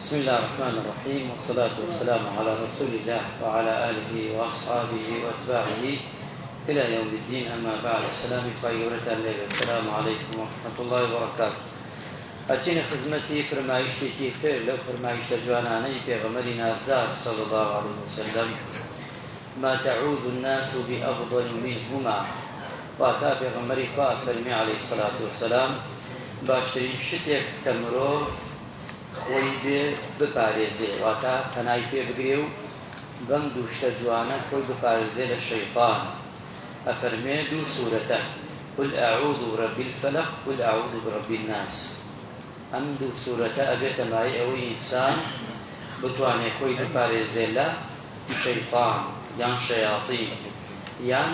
بسم الله الرحمن الرحيم والصلاة والسلام على رسول الله وعلى آله وأصحابه وأتباعه إلى يوم الدين. أما بعد، السلام السلام عليكم ورحمة الله وبركاته. أتينا خدمتي فرمايشتي كيفير لو فرمايشت جواناني بيغمري نازدار صلى الله عليه وسلم ما تعود الناس بأفضل منهما. وأتى بيغمري فرمي عليه الصلاة والسلام باشترين شتك كمرو خۆی بێ بپارێزێ، واتە پەنای پێ بگرێ و بەم دوو شتە جوانە خۆی بپارێزێ لە شەیطان. ئەفەرمێ دوو سوورەتە، قل أعوذ برب الفلق قل أعوذ برب الناس. ئەم دوو سوورەتە ئەبێتە مای ئەوەی ئینسان بتوانێت خۆی بپارێزێ لە شەیطان یان شەیاطین یان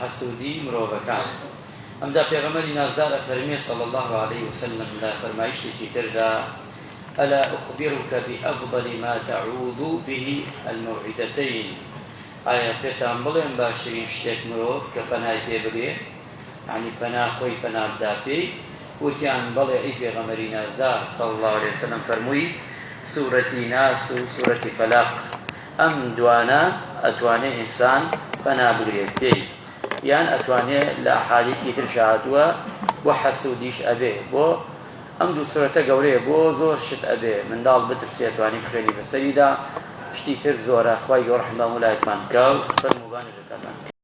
حەسوودی مرۆڤەکان. ئەمجا پێغەمبەری نازدار ئەفەرمێ صلى الله عليه وسلم لە فەرمایشتێکی تردا ألا أخبرك بأفضل ما تعوذ به الموعدتين. ئایا پێتان بڵێم باشترین شتێک مرۆڤ کە پەنای پێ بگرێ، یعنی پەنا خۆی پەنا بدا پێی؟ وتیان بەڵێ ئەی پێغەمبەری نازدار صلى الله عليه وسلم فەرمووی سوورەتی ناس و سوورەتی فەلەق. ئەم دوانە ئەتوانێ ئینسان پەنا بگرێت پێی، یان ئەتوانێت لە ئەحادیثی تر هاتووە بۆ حەسوودیش ئەبێ، بۆ ئەم دوو سوورەتە گەورەیە، بۆ زۆر شت ئەبێ منداڵ بترسێت توانی بخوێنی بەسەریدا، شتی تر زۆرە. خوای گەورە ڕەحمەت بە مولایەتمان بکە و فەرمووبانێ